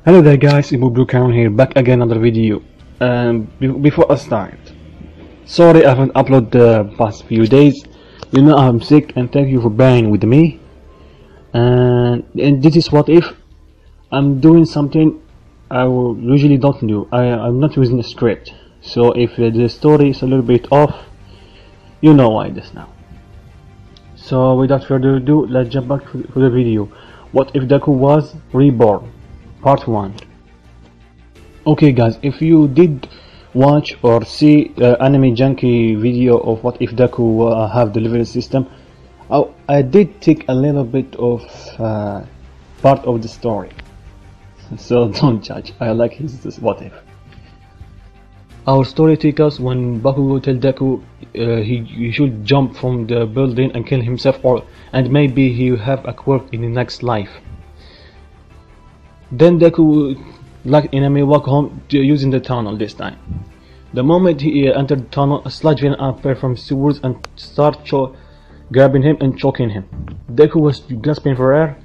Hello there guys, Blue Crown here, back again another video. Before I start, sorry I haven't uploaded the past few days. You know I'm sick, and thank you for bearing with me. And this is what if I'm doing something I will usually don't do. I'm not using a script, so if the story is a little bit off, you know why this now. So without further ado, let's jump back to the video. What if Deku was reborn? Part 1. Okay guys, if you did watch or see anime junkie video of what if Deku have delivery system, I did take a little bit of part of the story, so don't judge. I like his what if. Our story takes us when Bakugo tells Deku he should jump from the building and kill himself, and maybe he have a quirk in the next life. Then Deku, like enemy, walk home using the tunnel this time. The moment he entered the tunnel, a sludge villain appeared from sewers and start grabbing him and choking him. Deku was gasping for air,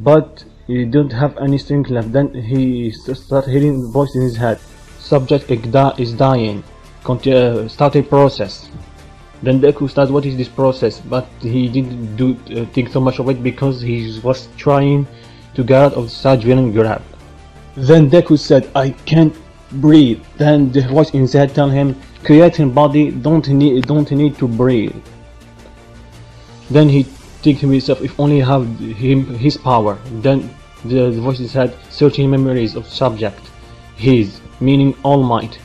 but he didn't have any strength left. Then he started hearing a voice in his head. Subject is dying. Start a process. Then Deku started, what is this process? But he didn't think so much of it because he was trying to get out of the sludge villain grab. Then Deku said, I can't breathe. Then the voice in his head tell him, creating body don't need to breathe. Then he think to himself, if only have his power. Then the voice in his head searching memories of subject, his meaning all might,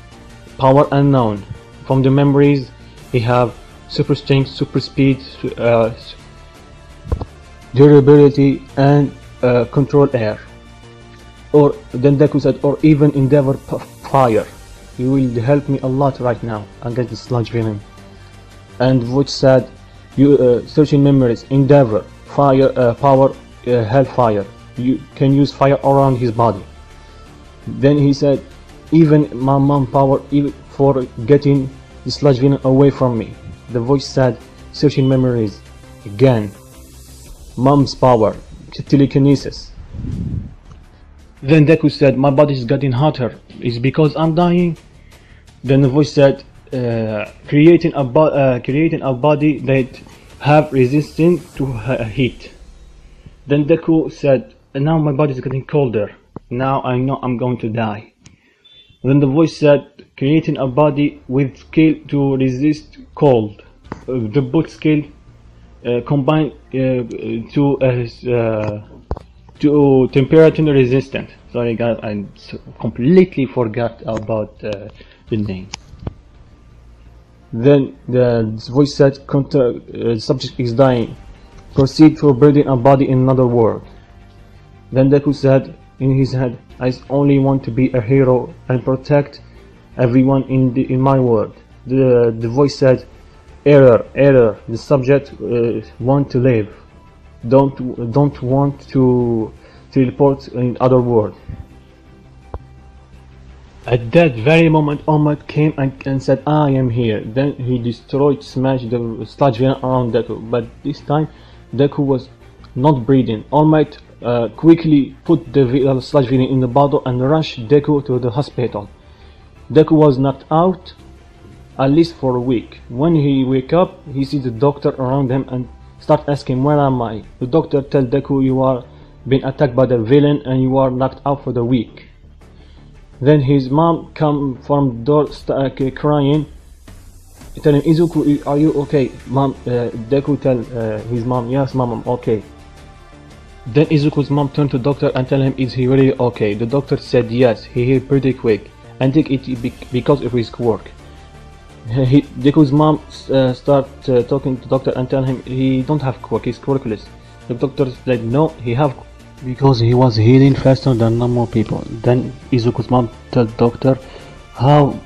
power unknown. From the memories he have super strength, super speed, durability, and control air. Or then Deku said, or even endeavor fire. You will help me a lot right now against the sludge villain. And which said, you searching memories, endeavor, fire, power, hellfire. You can use fire around his body. Then he said, even my mom power, even for getting the sludge villain away from me. The voice said, searching memories again, mom's power, telekinesis. Then Deku said, my body is getting hotter. Is because I'm dying? Then the voice said, creating a body that have resistance to heat. Then Deku said, now my body is getting colder. Now I know I'm going to die. Then the voice said, creating a body with skill to resist cold. The both skill combined to temperature resistant. Sorry guys, I completely forgot about the name. Then the voice said, subject is dying. Proceed for building a body in another world. Then Deku said in his head, I only want to be a hero and protect everyone in my world. The voice said, error. The subject want to live. Don't want to teleport in other world. At that very moment, All Might came and said, I am here. Then he smashed the sludge villain around Deku. But this time, Deku was not breathing. All Might quickly put the sludge villain in the bottle and rushed Deku to the hospital. Deku was knocked out at least for a week. When he wake up, he sees the doctor around him and start asking, where am I? The doctor tell Deku, you are being attacked by the villain and you are knocked out for the week. Then his mom come from the door crying, tell him, Izuku, are you okay? Mom, Deku tell his mom, yes mom, I'm okay. Then Izuku's mom turned to the doctor and tell him, is he really okay? The doctor said yes, he healed pretty quick, and think it because of his quirk. Deku's mom start talking to the doctor and tell him he don't have quirk, he's quirkless. The doctor said no, he have because he was healing faster than normal people. Then Izuku's mom tell the doctor how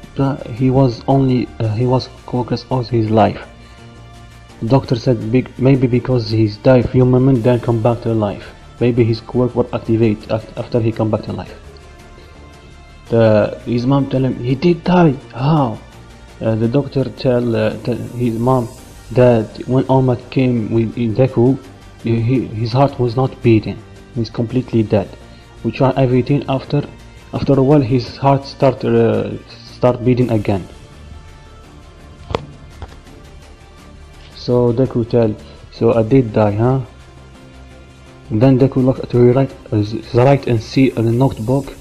he was quirkless all his life. The doctor said maybe because he's died few moments then come back to life. Maybe his quirk will activate after he come back to life. His mom tell him he did die. How? The doctor tell his mom that when All Might came with Deku, his heart was not beating. He's completely dead. We try everything. After a while, his heart start beating again. So Deku tell, so I did die, huh? And then Deku look to the right and see a notebook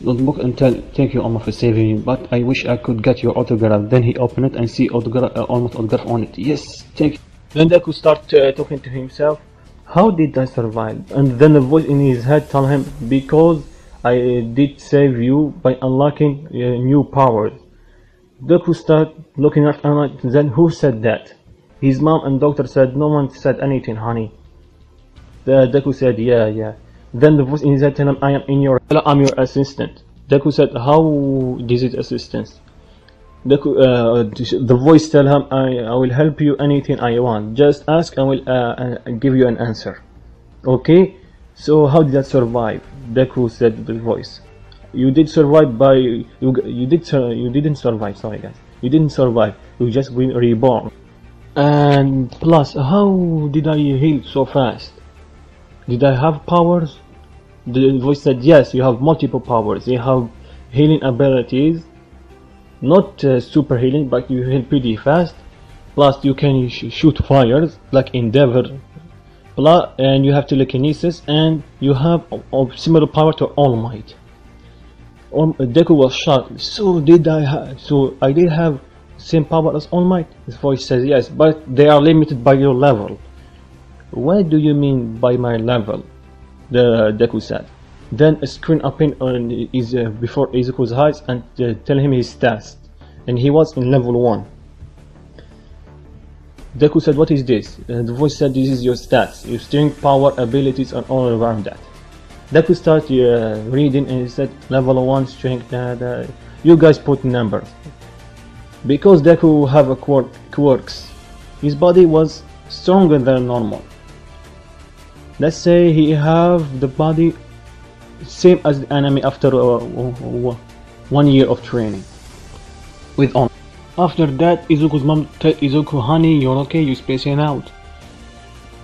and tell, thank you Alma for saving me, but I wish I could get your autograph. Then he open it and see almost autograph on it. Yes, thank you. Then Deku start talking to himself. How did I survive? And then a voice in his head tell him, because I did save you by unlocking new powers. Deku start looking at Anna. Then who said that? His mom and doctor said, no one said anything, honey. Deku said, yeah. Then the voice in his head tell him, I'm your assistant. Deku said, how is it assistance? The voice tell him, I will help you anything I want. Just ask, I will give you an answer. Okay? So how did I survive? Deku said to the voice, you did survive by you didn't survive. Sorry guys, you didn't survive. You just been reborn. And plus, how did I heal so fast? Did I have powers? The voice said, yes, you have multiple powers. You have healing abilities. Not super healing, but you heal pretty fast. Plus you can shoot fires like Endeavor. And you have telekinesis, and you have a similar power to All Might. Deku was shocked. So I did have same power as All Might? His voice says, yes, but they are limited by your level. What do you mean by my level? The Deku said. Then a screen opened on before Izuku's eyes and tell him his stats, and he was in level 1. Deku said, what is this? The voice said, this is your stats, your strength, power, abilities, and all around that. Deku started reading and he said, level 1 strength, you guys put numbers. Because Deku have a quirks, his body was stronger than normal. Let's say he have the body same as the enemy after 1 year of training with on. After that, Izuku's mom tell Izuku, honey, you're okay, you're spacing out.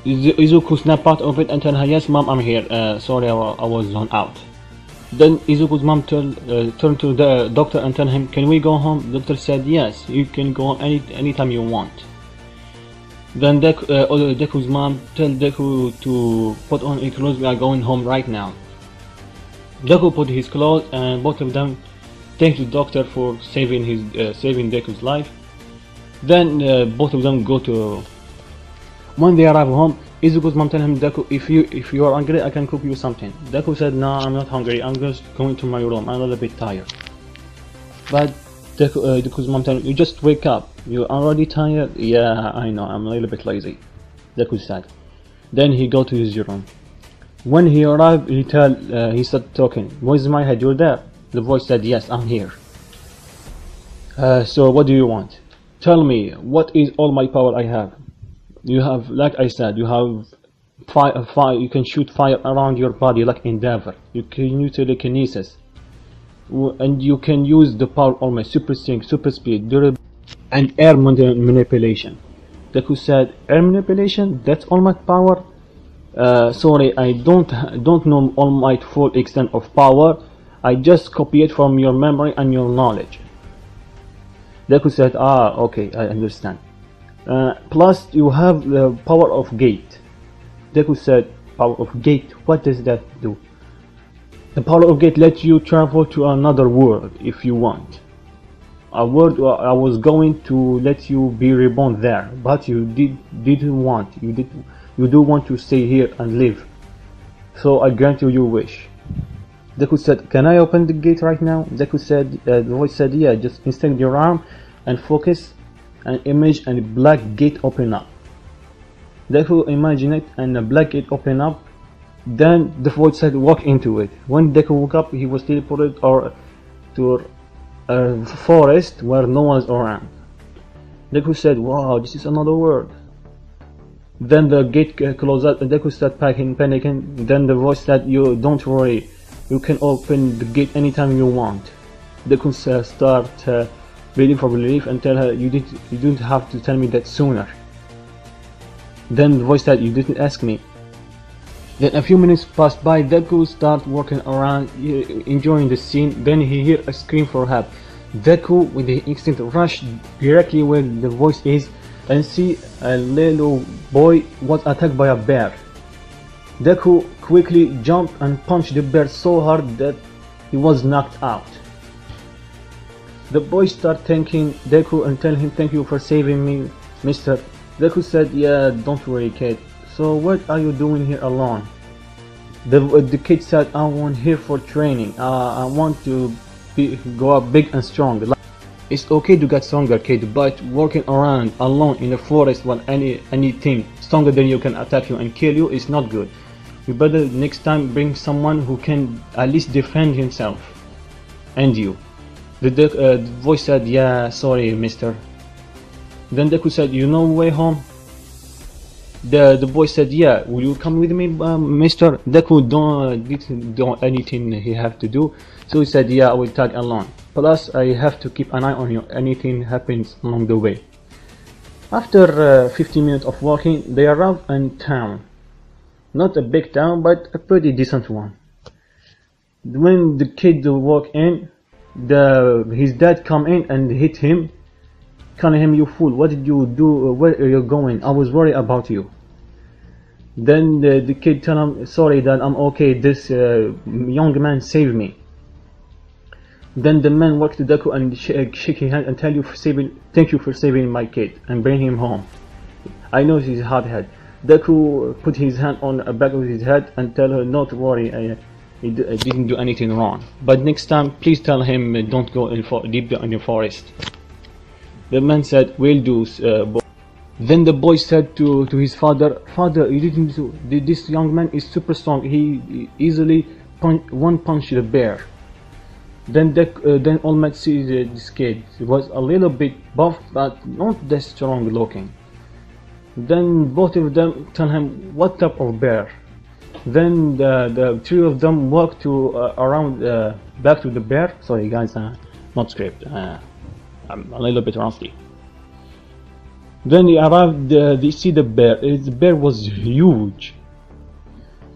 Izuku snap out of it and tell her, yes mom, I'm here, sorry I was zoned out. Then Izuku's mom turn to the doctor and tell him, can we go home? The doctor said, yes, you can go home anytime you want. Then Deku's mom tell Deku to put on his clothes, we are going home right now. Deku put his clothes and both of them thank the doctor for saving Deku's life. Then both of them go to. When they arrive home, Izuku's mom tell him, Deku, if you are hungry, I can cook you something. Deku said, no, I'm not hungry. I'm just going to my room. I'm a little bit tired. But Deku's mom tell him, you just wake up. You're already tired. Yeah, I know. I'm a little bit lazy. Deku said. Then he go to his room. When he arrived, he started talking. Voice in my head, you're there. The voice said, yes, I'm here. So what do you want? Tell me, what is all my power I have? You have, like I said, you have fire. You can shoot fire around your body like Endeavor. You can use telekinesis, and you can use the power of my super strength, super speed, durability, and air manipulation. Deku said, air manipulation? That's all my power? Sorry, I don't know all my full extent of power. I just copy it from your memory and your knowledge. Deku said, okay, I understand. Plus you have the power of gate. Deku said, power of gate, what does that do? The power of gate lets you travel to another world if you want. A world I was going to let you be reborn there, but you didn't want. You do want to stay here and live. So I grant you your wish. Deku said, can I open the gate right now? Deku said, the voice said, yeah, just extend your arm and focus an image and a black gate open up. Deku imagined it and a black gate open up. Then the voice said, walk into it. When Deku woke up, he was teleported to a forest where no one is around. Deku said, wow, this is another world. Then the gate closed up and Deku started panicking. Then the voice said, you don't worry, you can open the gate anytime you want. Deku start waiting for relief and tell her, you didn't have to tell me that sooner. Then the voice said, you didn't ask me. Then a few minutes passed by. Deku started walking around, enjoying the scene. Then he heard a scream for help. Deku, with the instinct, rushed directly where the voice is and see a little boy was attacked by a bear. Deku quickly jumped and punched the bear so hard that he was knocked out. The boy started thanking Deku and telling him, "Thank you for saving me, mister." Deku said, "Yeah, don't worry, kid. So what are you doing here alone?" The kid said, "I'm here for training. I want to go up big and strong. It's okay to get stronger, kid, but walking around alone in the forest while anything stronger than you can attack you and kill you is not good. You better next time bring someone who can at least defend himself and you." The voice said, "Yeah, sorry, mister." Then Deku said, "You know way home?" The boy said, "Yeah, will you come with me, mister?" Deku didn't do anything he have to do, so he said, "Yeah, I will tag along. Plus, I have to keep an eye on you. Anything happens along the way." After 15 minutes of walking, they arrived in town. Not a big town, but a pretty decent one. When the kid walked in, his dad come in and hit him, calling him, "You fool, what did you do? Where are you going? I was worried about you." Then the kid tell him, "Sorry dad, I'm okay. This young man saved me." Then the man walked to Deku and shake his hand and thank you for saving my kid and bring him home. I know he's hard head. Deku put his hand on the back of his head and tell her, "Not worry, I didn't do anything wrong. But next time, please tell him don't go deep in the forest." The man said, "Will do, boy." Then the boy said to his father, "Father, you didn't do. This young man is super strong. He easily one punch the bear." Then All Might sees this kid. He was a little bit buff, but not that strong looking. Then both of them tell him, "What type of bear?" Then the three of them walk to around back to the bear. Sorry guys, not script. I'm a little bit rusty. Then they arrived. They see the bear. The bear was huge.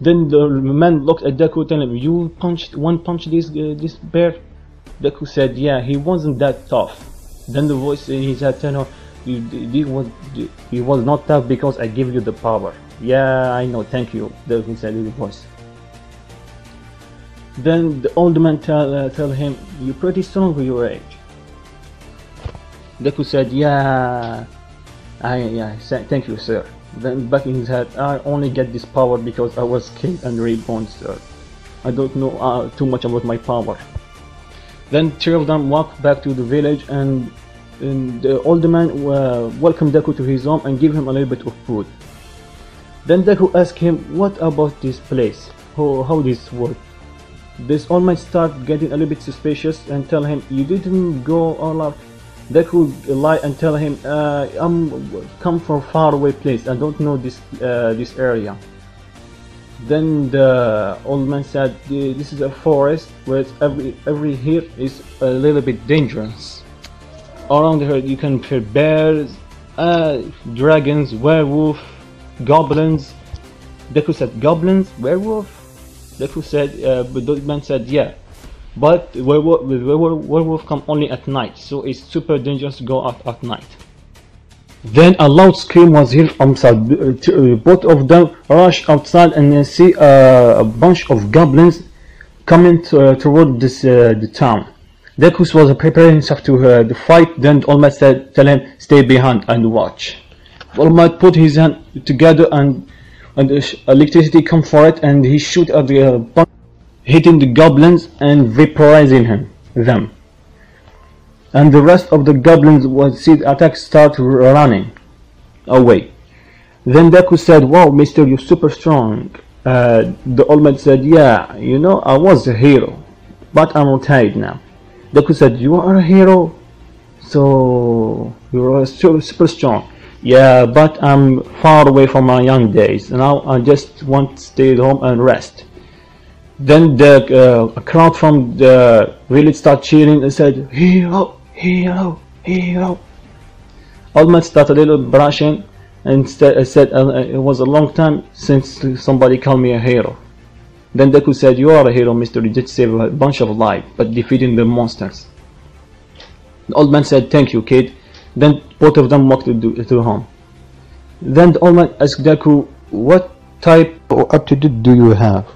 Then the man looked at Deku, telling him, "You one punch this bear?" Deku said, "Yeah, he wasn't that tough." Then the voice in his head told him, he was not tough because I gave you the power." "Yeah, I know, thank you," Deku said in the voice. Then the old man tell him, "You're pretty strong for your age." Deku said, "Yeah, thank you, sir." Then back in his head, "I only get this power because I was killed and reborn, sir. I don't know too much about my power." Then three of them walked back to the village, and the old man welcomed Deku to his home and gave him a little bit of food. Then Deku asked him, "What about this place? How this work?" This old man started getting a little bit suspicious and tell him, "You didn't go all out." Deku lied and tell him, "I'm come from far away place. I don't know this area." Then the old man said, "This is a forest where every here is a little bit dangerous. Around here you can fear bears, dragons, werewolf, goblins." Deku said, "Goblins, werewolf?" Deku said, but the old man said, "Yeah. But werewolf come only at night, so it's super dangerous to go out at night." Then a loud scream was heard outside. Both of them rush outside and see a bunch of goblins coming toward the town. Deku was preparing himself to fight. Then All Might tell him, "Stay behind and watch." All Might put his hand together and electricity come for it, and he shoot at the bunch, hitting the goblins and vaporizing them. And the rest of the goblins would see the attack start running away. Then Deku said, "Wow, mister, you're super strong." The old man said, "Yeah, you know, I was a hero, but I'm retired now." Deku said, "You are a hero? So you're super strong." "Yeah, but I'm far away from my young days. Now I just want to stay at home and rest." Then a crowd from the village started cheering and said, "Hero, hero, hero." All Might started a little brushing and said it was a long time since somebody called me a hero. Then Deku said, you are a hero, Mr. You just saved a bunch of lives, but defeating the monsters. The old man said, thank you, kid. Then both of them walked to home. Then the old man asked Deku, what type of aptitude do you have?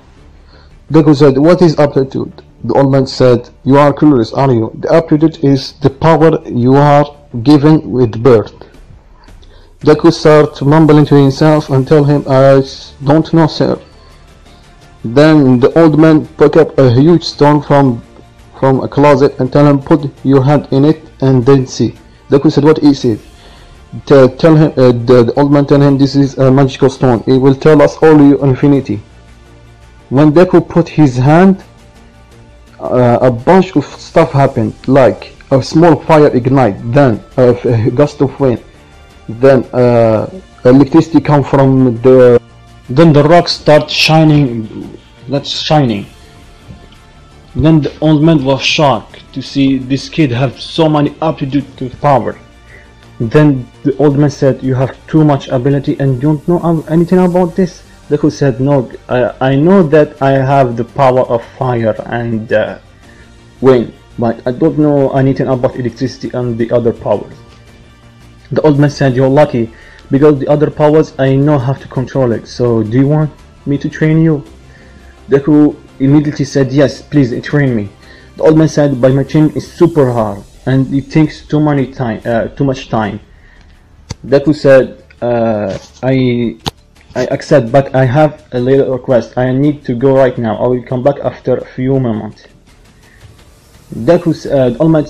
Deku said, what is aptitude? The old man said, you are curious, are you? The aptitude is the power you are given with birth. Deku started mumbling to himself and tell him, I don't know, sir. Then the old man picked up a huge stone from a closet and tell him, put your hand in it and then see. Deku said, what is it? Tell him, the old man tell him, this is a magical stone. It will tell us all your infinity. When Deku put his hand, a bunch of stuff happened, like a small fire ignite, then a gust of wind, then electricity come from the, then the rocks start shining, Then the old man was shocked to see this kid have so many aptitude to power. Then the old man said, you have too much ability and don't know anything about this? Deku said, no, I know that I have the power of fire and wind, but I don't know anything about electricity and the other powers. The old man said, you're lucky, because the other powers I know how to control it, so do you want me to train you? Deku immediately said, yes, please train me. The old man said, but my training is super hard and it takes too much time. Deku said, I accept, but I have a little request. I need to go right now. I will come back after a few moments. Deku old man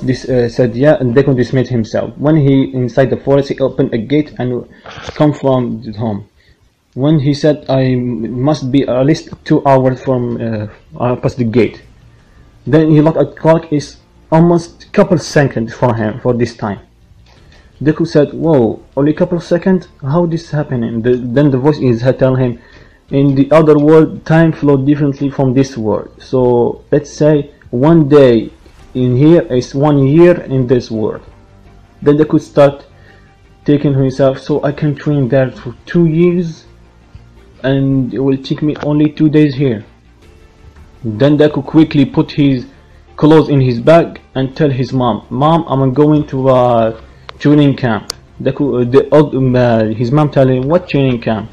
said yeah, and Deku dismissed himself. When he inside the forest, he opened a gate and come from home. When he said, I must be at least 2 hours from past the gate. Then he looked at the clock. It's almost a couple seconds for him for this time. Deku said, whoa, only a couple of seconds? How this happening? Then the voice in his head tell him, in the other world, time flowed differently from this world. So let's say 1 day in here is 1 year in this world. Then Deku start taking himself, so I can train there for 2 years and it will take me only 2 days here. Then Deku quickly put his clothes in his bag and tell his mom, I'm going to a training camp. His mom tell him, what training camp?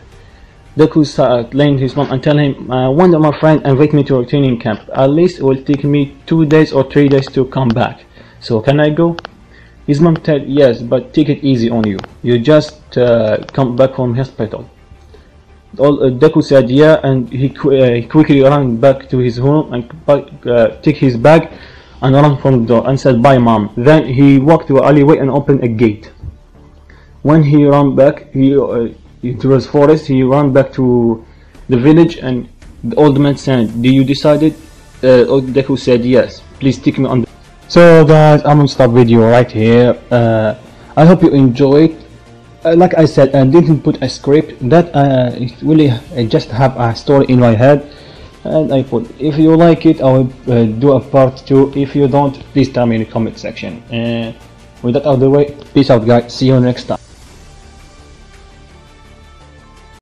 Deku started laying his mom and tell him, one of my friends invite me to a training camp. At least it will take me 2 days or 3 days to come back. So can I go? His mom said, yes, but take it easy on you. You just come back from hospital. Deku said yeah, and he quickly ran back to his home and took his bag and ran from the door and said, bye mom. Then he walked to an alleyway and opened a gate. When he ran back to his forest, he ran back to the village, and the old man said, do you decided? Deku said yes, please take me on the... So guys, I'm gonna stop video right here. I hope you enjoyed. Like I said, I didn't put a script, that it really just have a story in my head, and I put, if you like it I will do a part 2. If you don't, please tell me in the comment section. With that out of the way, peace out guys, see you next time.